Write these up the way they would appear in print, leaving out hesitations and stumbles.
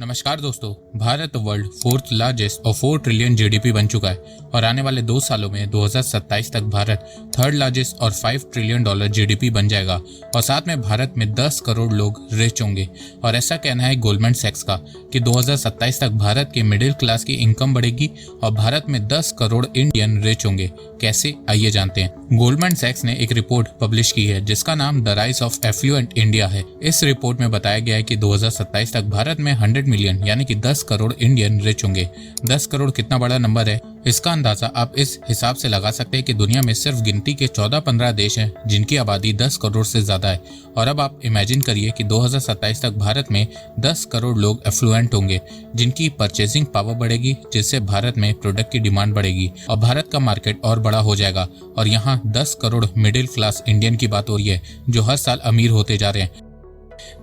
नमस्कार दोस्तों। Bharat world fourth largest और 4 ट्रिलियन जीडीपी बन चुका है और आने वाले 2 सालों में 2027 तक भारत थर्ड लार्जेस्ट और 5 ट्रिलियन डॉलर जीडीपी बन जाएगा और साथ में भारत में 10 करोड़ लोग रिच होंगे। और ऐसा कहना है गोल्डमैन सैक्स का कि 2027 तक भारत के मिडिल क्लास की इनकम बढ़ेगी और भारत में 10 करोड़ इंडियन रिच होंगे। कैसे, आइए जानते हैं। गोल्डमैन सैक्स ने एक रिपोर्ट पब्लिश की है जिसका नाम the rise of affluent India है। इस रिपोर्ट में बताया गया है कि 2027 तक भारत में 100 मिलियन यानी कि 10 करोड़ इंडियन रिच होंगे। 10 करोड़ कितना बड़ा नंबर है, इसका अंदाजा आप इस हिसाब से लगा सकते हैं कि दुनिया में सिर्फ गिनती के 14-15 देश हैं जिनकी आबादी 10 करोड़ से ज्यादा है। और अब आप इमेजिन करिए कि 2027 तक भारत में 10 करोड़ लोग एफ्लुएंट होंगे जिनकी परचेसिंग पावर बढ़ेगी, जिससे भारत में प्रोडक्ट की डिमांड बढ़ेगी और भारत का मार्केट और बड़ा हो जाएगा। और यहाँ 10 करोड़ मिडिल क्लास इंडियन की बात हो रही है जो हर साल अमीर होते जा रहे हैं।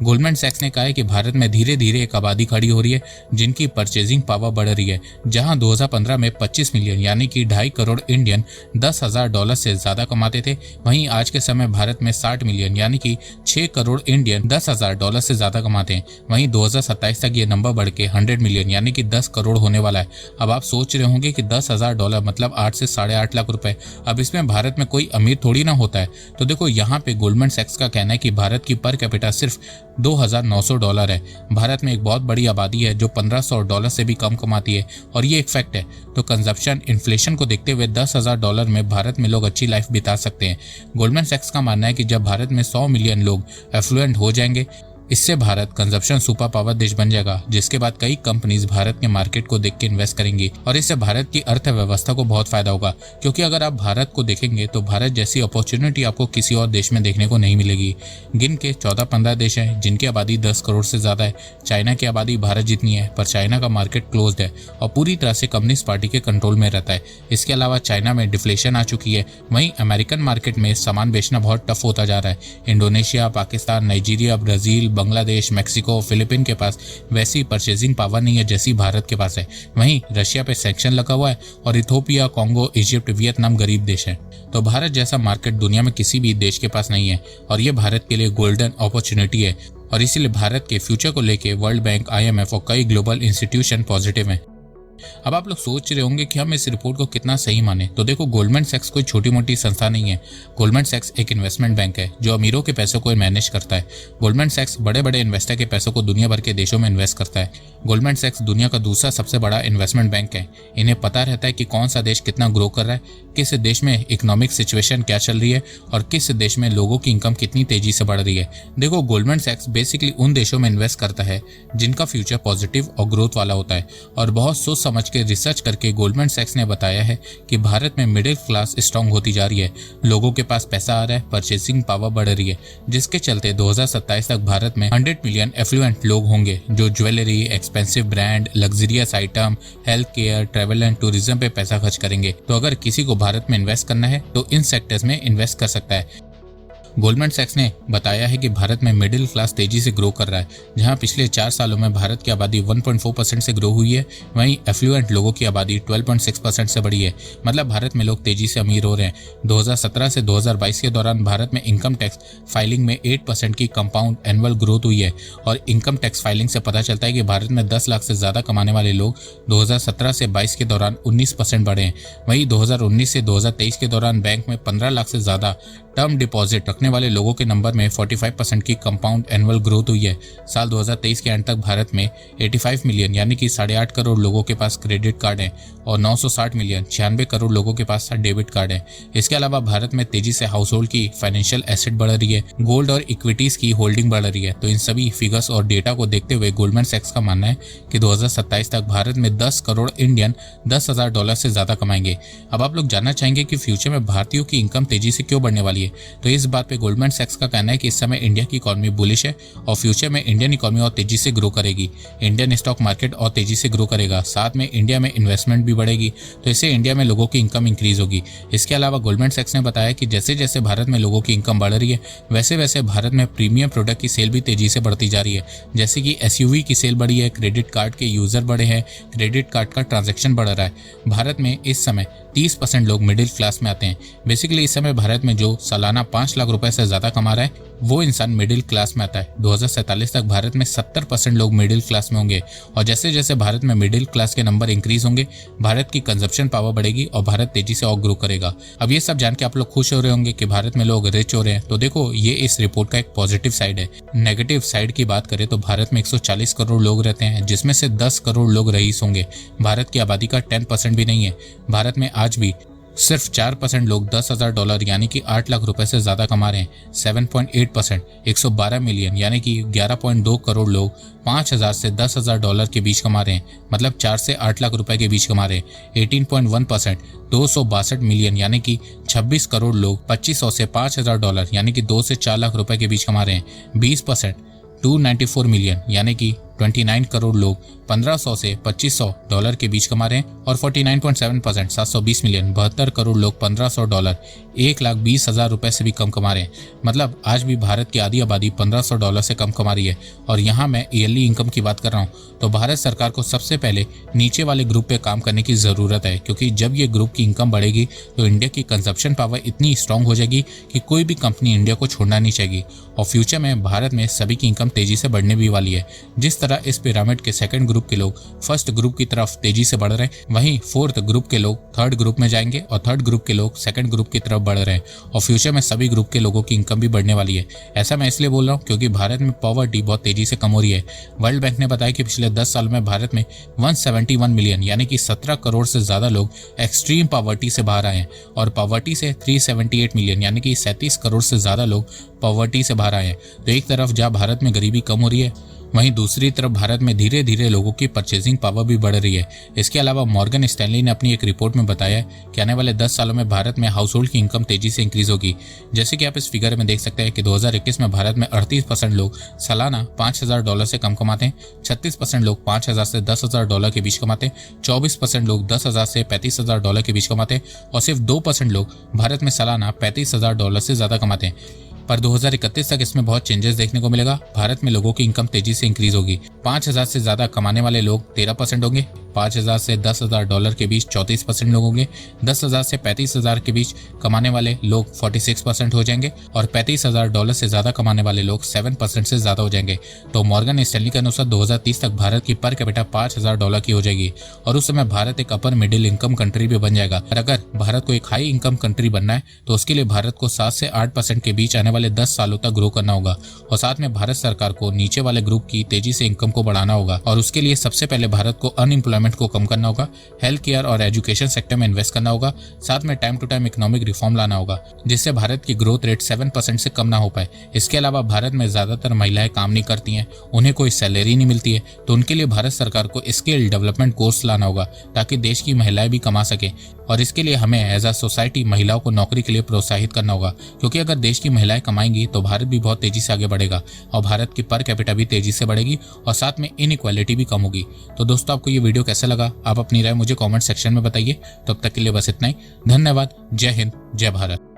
गोल्डमैन सैक्स ने कहा है कि भारत में धीरे धीरे एक आबादी खड़ी हो रही है जिनकी परचेजिंग पावर बढ़ रही है। जहां 2015 में 25 मिलियन यानी कि 2.5 करोड़ इंडियन $10,000 से ज्यादा कमाते थे, वहीं आज के समय भारत में 60 मिलियन यानी कि 6 करोड़ इंडियन $10,000 से ज्यादा कमाते हैं। वहीं 2027 तक ये नंबर बढ़ के 100 मिलियन यानी कि 10 करोड़ होने वाला है। अब आप सोच रहे होंगे कि $10,000 मतलब 8 से 8.5 लाख रुपए। अब इसमें भारत में कोई अमीर थोड़ी ना होता है। तो देखो, यहाँ पे गोल्डमैन सैक्स का कहना है कि भारत की पर कैपिटा सिर्फ $2,900 है। भारत में एक बहुत बड़ी आबादी है जो $1,500 से भी कम कमाती है और ये एक फैक्ट है। तो कंजप्शन इन्फ्लेशन को देखते हुए $10,000 में भारत में लोग अच्छी लाइफ बिता सकते हैं। गोल्डमैन सैक्स का मानना है कि जब भारत में 100 मिलियन लोग एफ्लुएंट हो जाएंगे, इससे भारत कंजप्शन सुपर पावर देश बन जाएगा, जिसके बाद कई कंपनीज भारत के मार्केट को देख के इन्वेस्ट करेंगी और इससे भारत की अर्थव्यवस्था को बहुत फायदा होगा। क्योंकि अगर आप भारत को देखेंगे तो भारत जैसी अपॉर्चुनिटी आपको किसी और देश में देखने को नहीं मिलेगी। गिन के 14-15 देश हैं जिनकी आबादी 10 करोड़ से ज्यादा है। चाइना की आबादी भारत जितनी है, पर चाइना का मार्केट क्लोज्ड है और पूरी तरह से कम्युनिस्ट पार्टी के कंट्रोल में रहता है। इसके अलावा चाइना में डिफ्लेशन आ चुकी है। वहीं अमेरिकन मार्केट में सामान बेचना बहुत टफ होता जा रहा है। Indonesia, Pakistan, Nigeria, Brazil, Bangladesh, Mexico, Philippine के पास वैसी परचेजिंग पावर नहीं है जैसी भारत के पास है। वहीं रशिया पे सैंक्शन लगा हुआ है और इथोपिया, कांगो, इजिप्ट, वियतनाम गरीब देश हैं। तो भारत जैसा मार्केट दुनिया में किसी भी देश के पास नहीं है और ये भारत के लिए गोल्डन अपॉर्चुनिटी है। और इसीलिए भारत के फ्यूचर को लेके वर्ल्ड बैंक, IMF और कई ग्लोबल इंस्टीट्यूशन पॉजिटिव हैं। अब आप लोग सोच रहे होंगे कि हम इस रिपोर्ट को कितना सही माने। तो देखो, गोल्डमैन सैक्स कोई छोटी मोटी संस्था नहीं है। गोल्डमैन सैक्स एक इन्वेस्टमेंट बैंक है जो अमीरों के पैसों को मैनेज करता है। गोल्डमैन सैक्स बड़े बड़े इन्वेस्टर के पैसों को दुनिया भर के देशों में इन्वेस्ट करता है। गोल्डमैन सैक्स दुनिया का दूसरा सबसे बड़ा इन्वेस्टमेंट बैंक है। इन्हें पता रहता है कि कौन सा देश कितना ग्रो कर रहा है, किस देश में इकोनॉमिक सिचुएशन क्या चल रही है और किस देश में लोगों की इनकम कितनी तेजी से बढ़ रही है। देखो, गोल्डमैन सैक्स बेसिकली उन देशों में इन्वेस्ट करता है जिनका फ्यूचर पॉजिटिव और ग्रोथ वाला होता है। और बहुत सोच समझ के रिसर्च करके गोल्डमैन सैक्स ने बताया है कि भारत में मिडिल क्लास स्ट्रांग होती जा रही है। लोगों के पास पैसा आ रहा है, परचेसिंग पावर बढ़ रही है, जिसके चलते 2027 तक भारत में 100 मिलियन एफ्लुएंट लोग होंगे जो jewellery, expensive brand, luxurious item, health care, travel and tourism पे पैसा खर्च करेंगे। तो अगर किसी को भारत में इन्वेस्ट करना है तो इन सेक्टर्स में इन्वेस्ट कर सकता है। गोल्डमैन सैक्स ने बताया है कि भारत में मिडिल क्लास तेजी से ग्रो कर रहा है। जहां पिछले 4 सालों में भारत की आबादी 1.4% से ग्रो हुई है, वहीं एफ्लुएंट लोगों की आबादी 12.6% से बढ़ी है। मतलब भारत में लोग तेजी से अमीर हो रहे हैं। 2017 से 2022 के दौरान भारत में इनकम टैक्स फाइलिंग में 8% की कंपाउंड एनुअल ग्रोथ हुई है। और इनकम टैक्स फाइलिंग से पता चलता है कि भारत में 10 लाख से ज्यादा कमाने वाले लोग 2017 से 22 के दौरान 19% बढ़े हैं। वहीं 2019 से 2023 के दौरान बैंक में 15 लाख से ज्यादा टर्म डिपॉजिट रखने वाले लोगों के नंबर में 45% की कंपाउंड एनुअल ग्रोथ हुई है। साल 2023 के अंत तक भारत में 85 मिलियन यानी कि 8.5 करोड़ लोगों के पास क्रेडिट कार्ड है और 960 मिलियन 96 करोड़ लोगों के पास डेबिट कार्ड है। इसके अलावा भारत में तेजी से हाउस होल्ड की फाइनेंशियल एसेट बढ़ रही है, गोल्ड और इक्विटीज की होल्डिंग बढ़ रही है। तो इन सभी फिगर्स और डेटा को देखते हुए गोल्डमैन सैक्स का मानना है कि 2027 तक भारत में 10 करोड़ इंडियन $10,000 से ज्यादा कमाएंगे। अब आप लोग जानना चाहेंगे कि फ्यूचर में भारतीयों की इनकम तेजी से क्यों बढ़ने वाली है। तो इस बात पे गोल्डमैन सैक्स का कहना है कि इस समय इंडिया की इकोनॉमी बुलिश है और फ्यूचर में इंडियन इकोनॉमी और तेजी से ग्रो करेगी। इंडियन स्टॉक मार्केट और तेजी से ग्रो करेगा, साथ में इंडिया में इन्वेस्टमेंट भी बढ़ेगी, तो इससे इंडिया में लोगों की इनकम इंक्रीज होगी। इसके अलावा गोल्डमैन सैक्स ने बताया कि जैसे जैसे भारत में लोगों की इनकम बढ़ रही है, वैसे वैसे भारत में प्रीमियम प्रोडक्ट की सेल भी तेजी से बढ़ती जा रही है। जैसे कि SUV की सेल बढ़ी है, क्रेडिट कार्ड के यूजर बढ़े हैं, क्रेडिट कार्ड का ट्रांजेक्शन बढ़ रहा है। भारत में इस समय 30% लोग मिडिल क्लास में आते हैं। बेसिकली इस समय भारत में जो सालाना 5 लाख रुपए रुपए से ज्यादा कमा रहा है वो इंसान मिडिल क्लास में आता है। 2047 तक भारत में 70% लोग मिडिल क्लास में होंगे और जैसे जैसे भारत में मिडिल क्लास के नंबर इंक्रीज होंगे भारत की कंजप्शन पावर बढ़ेगी और भारत तेजी से और ग्रो करेगा। अब ये सब जान के आप लोग खुश हो रहे होंगे कि भारत में लोग रिच हो रहे हैं, तो देखो ये इस रिपोर्ट का एक पॉजिटिव साइड है। नेगेटिव साइड की बात करें तो भारत में 140 करोड़ लोग रहते हैं जिसमें से 10 करोड़ लोग रईस होंगे। भारत की आबादी का 10% भी नहीं है। भारत में आज भी सिर्फ 4% लोग $10,000 यानी कि 8 लाख रुपए से ज्यादा कमा रहे हैं। 7.8% 112 मिलियन यानी कि 11.2 करोड़ लोग $5,000 से $10,000 के बीच कमा रहे हैं, मतलब 4 से 8 लाख रुपए के बीच कमा रहे हैं। 18.1% 262 मिलियन यानी कि 26 करोड़ लोग $2,500 से $5,000 यानी कि 2 से 4 लाख रुपए के बीच कमा रहे हैं। 20% 294 मिलियन यानी कि 29 करोड़ लोग $1,500 से $2,500 के बीच कमा रहे हैं और 49.7% 720 मिलियन 72 करोड़ लोग $1,500 1,20,000 रुपए से भी कम कमा रहे हैं। मतलब आज भी भारत की आधी आबादी $1,500 से कम कमा रही है। और यहाँ मैं ईयरली इनकम की बात कर रहा हूँ तो भारत सरकार को सबसे पहले नीचे वाले ग्रुप पे काम करने की जरूरत है, क्योंकि जब ये ग्रुप की इनकम बढ़ेगी तो इंडिया की कंजप्शन पावर इतनी स्ट्रांग हो जाएगी कि कोई भी कंपनी इंडिया को छोड़ना नहीं चाहेगी और फ्यूचर में भारत में सभी की इनकम तेजी से बढ़ने भी वाली है। जिस तरह इस पिरामिड के सेकंड ग्रुप के लोग फर्स्ट ग्रुप की तरफ तेजी से बढ़ रहे हैं, वहीं फोर्थ ग्रुप के लोग थर्ड ग्रुप में जाएंगे और थर्ड ग्रुप के लोग सेकंड ग्रुप की तरफ बढ़ रहे हैं और फ्यूचर में सभी ग्रुप के लोगों की इनकम भी बढ़ने वाली है। ऐसा मैं इसलिए बोल रहा हूँ क्योंकि भारत में पॉवर्टी बहुत तेजी से कम हो रही है। वर्ल्ड बैंक ने बताया कि पिछले 10 साल में भारत में 171 मिलियन यानी कि 17 करोड़ से ज्यादा लोग एक्सट्रीम पॉवर्टी से बाहर आए हैं और पॉवर्टी से 378 मिलियन यानी कि 37 करोड़ से ज्यादा लोग पॉवर्टी से बाहर आए हैं। तो एक तरफ जहाँ भारत में गरीबी कम हो रही है वहीं दूसरी तरफ भारत में धीरे धीरे लोगों की परचेजिंग पावर भी बढ़ रही है। इसके अलावा मॉर्गन स्टैनली ने अपनी एक रिपोर्ट में बताया है कि आने वाले 10 सालों में भारत में हाउस होल्ड की इनकम तेजी से इंक्रीज होगी। जैसे कि आप इस फिगर में देख सकते हैं कि 2021 में भारत में 38% लोग सालाना $5,000 से कम कमाते हैं, 36% लोग $5,000 से $10,000 के बीच कमाते हैं, 24% लोग $10,000 से $35,000 के बीच कमाते हैं और सिर्फ 2% लोग भारत में सालाना $35,000 से ज्यादा कमाते हैं। पर 2031 तक इसमें बहुत चेंजेस देखने को मिलेगा। भारत में लोगों की इनकम तेजी से इंक्रीज होगी। 5,000 से ज्यादा कमाने वाले लोग 13% होंगे, 5,000 से $10,000 के बीच 34% लोग होंगे, 10,000 से 35,000 के बीच कमाने वाले लोग 46% हो जाएंगे और $35,000 से ज्यादा कमाने वाले लोग 7% से ज्यादा हो जाएंगे। तो मॉर्गन स्टैनली के अनुसार 2030 तक भारत की पर कैपिटा $5,000 की हो जाएगी और उस समय भारत एक अपर मिडिल इनकम कंट्री भी बन जाएगा। और अगर भारत को एक हाई इनकम कंट्री बनना है तो उसके लिए भारत को 7 से 8% के बीच आने वाले 10 सालों तक ग्रो करना होगा और साथ में भारत सरकार को नीचे वाले ग्रुप की तेजी से इनकम को बढ़ाना होगा और उसके लिए सबसे पहले भारत को अनएम्प्लॉयमेंट को कम करना होगा, हेल्थ केयर और एजुकेशन सेक्टर में इन्वेस्ट करना होगा, साथ में time to time economic reform लाना होगा जिससे भारत की ग्रोथ रेट 7% से कम ना हो पाए। इसके अलावा भारत में ज्यादातर महिलाएं काम नहीं करती हैं, उन्हें कोई सैलरी नहीं मिलती है, तो उनके लिए भारत सरकार को स्किल डेवलपमेंट कोर्स लाना होगा ताकि देश की महिलाएं भी कमा सके और इसके लिए हमें एज अ सोसाइटी महिलाओं को नौकरी के लिए प्रोत्साहित करना होगा, क्योंकि अगर देश की महिलाएं कमाएंगी तो भारत भी बहुत तेजी से आगे बढ़ेगा और भारत की पर कैपिटा भी तेजी से बढ़ेगी और साथ में इनइक्वालिटी भी कम होगी। तो दोस्तों आपको ये वीडियो कैसा लगा आप अपनी राय मुझे कमेंट सेक्शन में बताइए। तब तक के लिए बस इतना ही। धन्यवाद। जय हिंद, जय भारत।